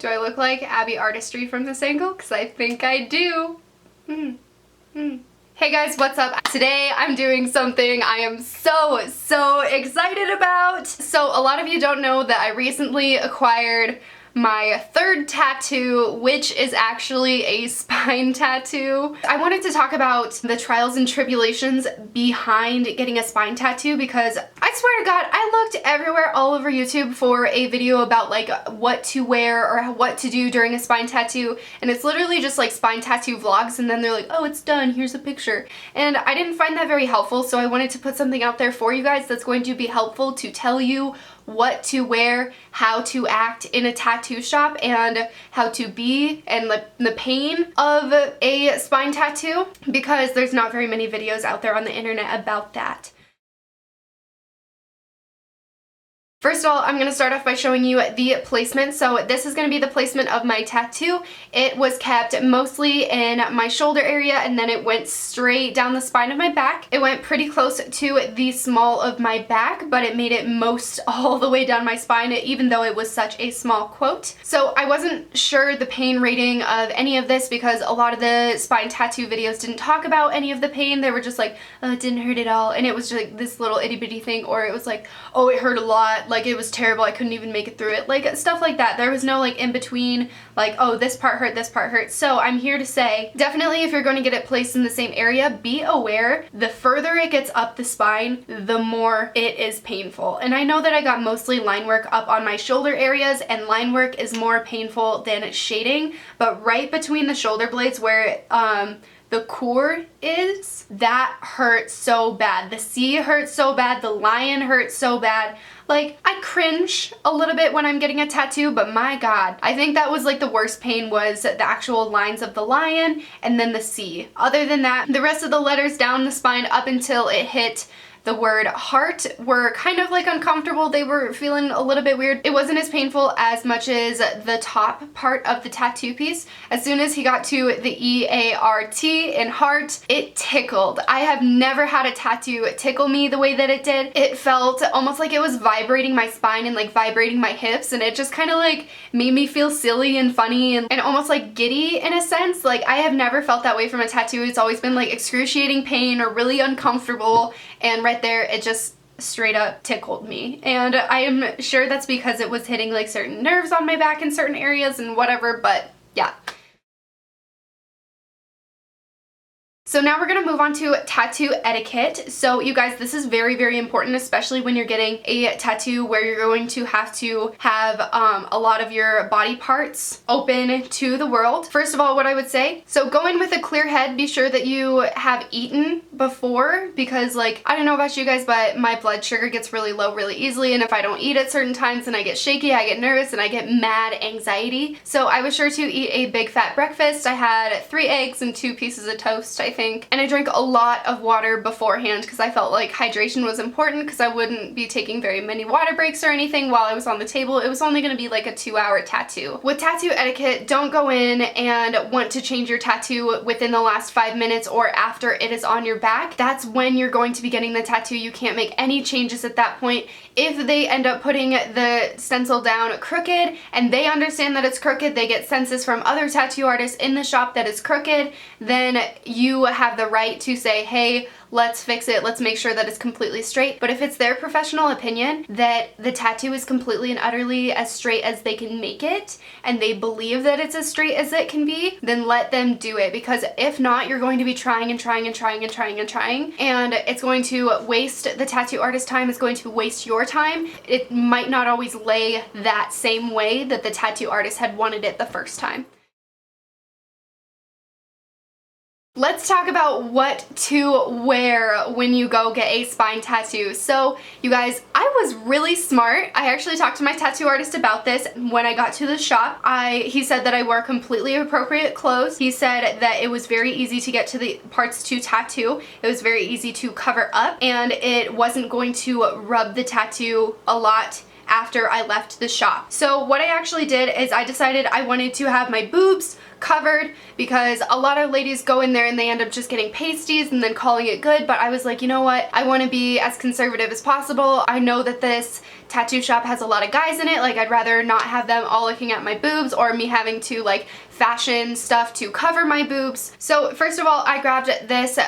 Do I look like Abby Artistry from this angle? Because I think I do. Hey guys, what's up? Today I'm doing something I am so excited about. So a lot of you don't know that I recently acquired my third tattoo, which is actually a spine tattoo. I wanted to talk about the trials and tribulations behind getting a spine tattoo because I swear to God, I looked everywhere all over YouTube for a video about like what to wear or what to do during a spine tattoo, and it's literally just like spine tattoo vlogs, and then they're like, oh, it's done, here's a picture. And I didn't find that very helpful, so I wanted to put something out there for you guys that's going to be helpful to tell you what to wear, how to act in a tattoo shop, and how to be, and the pain of a spine tattoo, because there's not very many videos out there on the internet about that. First of all, I'm going to start off by showing you the placement. So this is going to be the placement of my tattoo. It was kept mostly in my shoulder area, and then it went straight down the spine of my back. It went pretty close to the small of my back, but it made it most all the way down my spine, even though it was such a small quote. So I wasn't sure the pain rating of any of this because a lot of the spine tattoo videos didn't talk about any of the pain. They were just like, oh, it didn't hurt at all. And it was just like this little itty bitty thing, or it was like, oh, it hurt a lot. Like, it was terrible, I couldn't even make it through it, like stuff like that. There was no like in between, like, oh, this part hurt, this part hurt. So I'm here to say, definitely if you're going to get it placed in the same area, be aware the further it gets up the spine, the more it is painful. And I know that I got mostly line work up on my shoulder areas, and line work is more painful than shading, but right between the shoulder blades where the core is, that hurts so bad. The C hurts so bad, the lion hurts so bad. Like, I cringe a little bit when I'm getting a tattoo, but my God, I think that was like the worst pain was the actual lines of the lion and then the C. Other than that, the rest of the letters down the spine up until it hit the word heart were kind of like uncomfortable. They were feeling a little bit weird. It wasn't as painful as much as the top part of the tattoo piece. As soon as he got to the E-A-R-T in heart, it tickled. I have never had a tattoo tickle me the way that it did. It felt almost like it was vibrating my spine and like vibrating my hips, and it just kind of like made me feel silly and funny and almost like giddy in a sense. Like, I have never felt that way from a tattoo. It's always been like excruciating pain or really uncomfortable, and right there it just straight up tickled me. And I am sure that's because it was hitting like certain nerves on my back in certain areas and whatever, but yeah. So now we're gonna move on to tattoo etiquette. So you guys, this is very important, especially when you're getting a tattoo where you're going to have a lot of your body parts open to the world. First of all, what I would say, so go in with a clear head. Be sure that you have eaten before, because like, I don't know about you guys, but my blood sugar gets really low really easily, and if I don't eat at certain times, then I get shaky, I get nervous, and I get mad anxiety. So I was sure to eat a big fat breakfast. I had 3 eggs and 2 pieces of toast, I think. And I drank a lot of water beforehand because I felt like hydration was important, because I wouldn't be taking very many water breaks or anything while I was on the table. It was only going to be like a 2-hour tattoo. With tattoo etiquette, don't go in and want to change your tattoo within the last 5 minutes or after it is on your back. That's when you're going to be getting the tattoo. You can't make any changes at that point. If they end up putting the stencil down crooked and they understand that it's crooked, they get census from other tattoo artists in the shop that is crooked, then you have the right to say, hey, let's fix it, let's make sure that it's completely straight. But if it's their professional opinion that the tattoo is completely and utterly as straight as they can make it, and they believe that it's as straight as it can be, then let them do it, because if not, you're going to be trying and trying, and it's going to waste the tattoo artist's time, it's going to waste your time. It might not always lay that same way that the tattoo artist had wanted it the first time. Let's talk about what to wear when you go get a spine tattoo. So you guys, I was really smart. I actually talked to my tattoo artist about this when I got to the shop. He said that I wore completely appropriate clothes. He said that it was very easy to get to the parts to tattoo. It was very easy to cover up, and it wasn't going to rub the tattoo a lot after I left the shop. So what I actually did is I decided I wanted to have my boobs covered, because a lot of ladies go in there and they end up just getting pasties and then calling it good. But I was like, you know what, I want to be as conservative as possible. I know that this tattoo shop has a lot of guys in it, like I'd rather not have them all looking at my boobs or me having to like fashion stuff to cover my boobs. So first of all, I grabbed this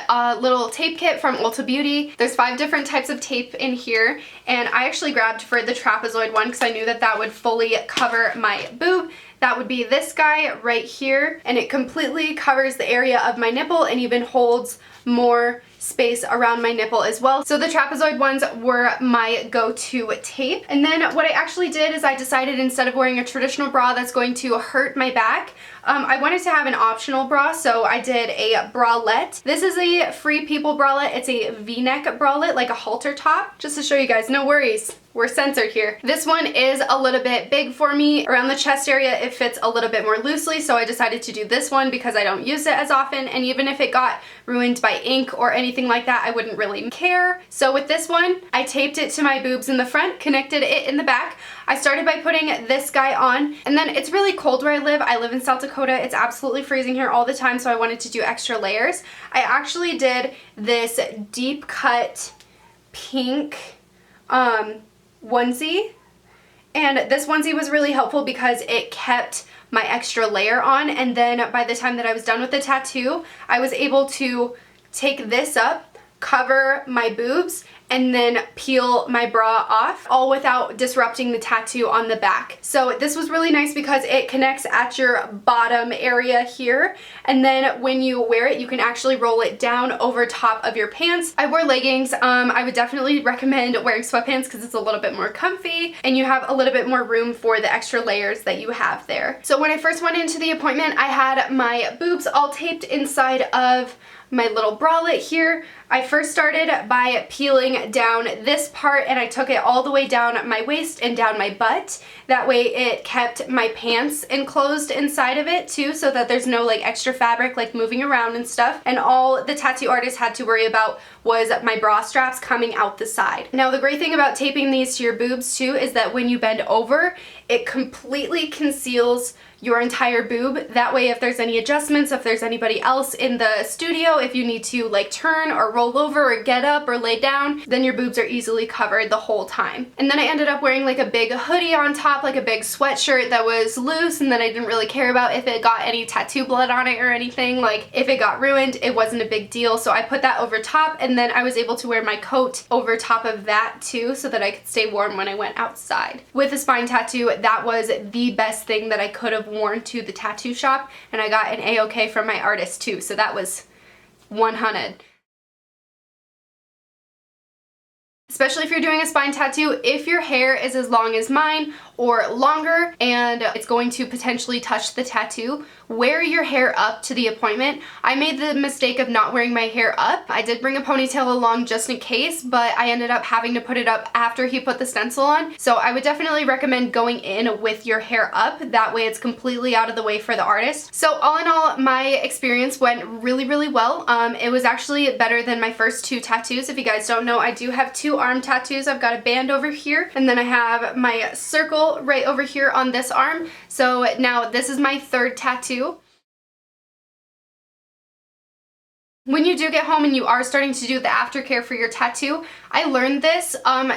little tape kit from Ulta Beauty. There's 5 different types of tape in here, and I actually grabbed for the trapezoid one because I knew that that would fully cover my boob. That would be this guy right here, and it completely covers the area of my nipple and even holds more space around my nipple as well. So the trapezoid ones were my go-to tape. And then what I actually did is I decided, instead of wearing a traditional bra that's going to hurt my back, I wanted to have an optional bra, so I did a bralette. This is a Free People bralette. It's a V-neck bralette, like a halter top. Just to show you guys, no worries, we're censored here. This one is a little bit big for me. Around the chest area, it fits a little bit more loosely, so I decided to do this one because I don't use it as often, and even if it got ruined by ink or anything like that, I wouldn't really care. So with this one, I taped it to my boobs in the front, connected it in the back. I started by putting this guy on, and then it's really cold where I live. I live in South Dakota. It's absolutely freezing here all the time, so I wanted to do extra layers. I actually did this deep cut pink onesie, and this onesie was really helpful because it kept my extra layer on, and then by the time that I was done with the tattoo, I was able to take this up, cover my boobs, and then peel my bra off, all without disrupting the tattoo on the back. So this was really nice because it connects at your bottom area here, and then when you wear it, you can actually roll it down over top of your pants. I wore leggings. I would definitely recommend wearing sweatpants because it's a little bit more comfy, and you have a little bit more room for the extra layers that you have there. So when I first went into the appointment, I had my boobs all taped inside of my little bralette here. I first started by peeling down this part, and I took it all the way down my waist and down my butt. That way it kept my pants enclosed inside of it too, so that there's no like extra fabric like moving around and stuff. And all the tattoo artist had to worry about was my bra straps coming out the side. Now the great thing about taping these to your boobs too is that when you bend over, it completely conceals your entire boob. That way if there's any adjustments, if there's anybody else in the studio, if you need to like turn or roll over or get up or lay down, then your boobs are easily covered the whole time. And then I ended up wearing like a big hoodie on top, like a big sweatshirt that was loose, and then I didn't really care about if it got any tattoo blood on it or anything. Like if it got ruined, it wasn't a big deal. So I put that over top, and then I was able to wear my coat over top of that too, so that I could stay warm when I went outside. With a spine tattoo, that was the best thing that I could have worn to the tattoo shop, and I got an A-OK from my artist too, so that was 100. Especially if you're doing a spine tattoo, if your hair is as long as mine or longer and it's going to potentially touch the tattoo, wear your hair up to the appointment. I made the mistake of not wearing my hair up. I did bring a ponytail along just in case, but I ended up having to put it up after he put the stencil on. So I would definitely recommend going in with your hair up. That way it's completely out of the way for the artist. So all in all, my experience went really, really well. It was actually better than my first 2 tattoos. If you guys don't know, I do have 2 arm tattoos. I've got a band over here, and then I have my circle right over here on this arm. So now this is my 3rd tattoo. When you do get home and you are starting to do the aftercare for your tattoo, I learned this.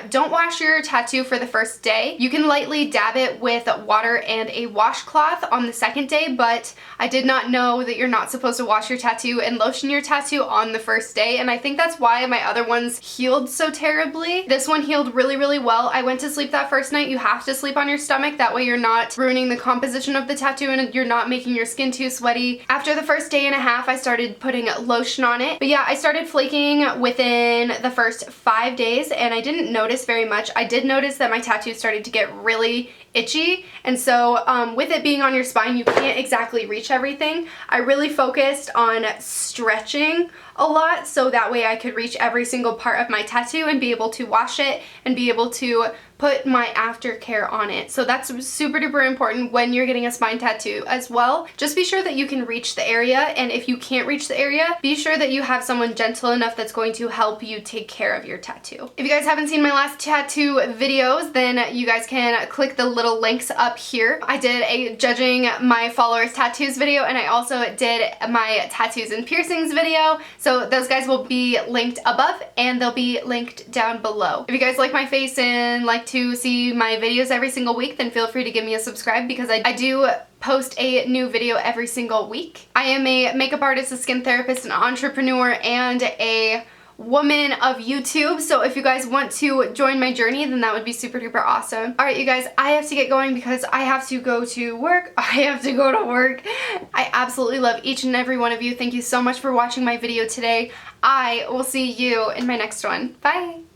Don't wash your tattoo for the first day. You can lightly dab it with water and a washcloth on the 2nd day, but I did not know that you're not supposed to wash your tattoo and lotion your tattoo on the 1st day, and I think that's why my other ones healed so terribly. This one healed really, really well. I went to sleep that first night. You have to sleep on your stomach. That way you're not ruining the composition of the tattoo and you're not making your skin too sweaty. After the first day and a half, I started putting lotion on it. But yeah, I started flaking within the first 5 days, and I didn't notice very much. I did notice that my tattoo started to get really itchy, and so with it being on your spine, you can't exactly reach everything. I really focused on stretching a lot, so that way I could reach every single part of my tattoo and be able to wash it and be able to put my aftercare on it. So that's super duper important when you're getting a spine tattoo as well. Just be sure that you can reach the area, and if you can't reach the area, be sure that you have someone gentle enough that's going to help you take care of your tattoo. If you guys haven't seen my last tattoo videos, then you guys can click the little little links up here. I did a judging my followers tattoos video, and I also did my tattoos and piercings video, so those guys will be linked above and they'll be linked down below. If you guys like my face and like to see my videos every single week, then feel free to give me a subscribe because I do post a new video every single week. I am a makeup artist, a skin therapist, an entrepreneur, and a woman of YouTube, so if you guys want to join my journey, then that would be super duper awesome. Alright you guys, I have to get going because I have to go to work. I absolutely love each and every one of you. Thank you so much for watching my video today. I will see you in my next one. Bye!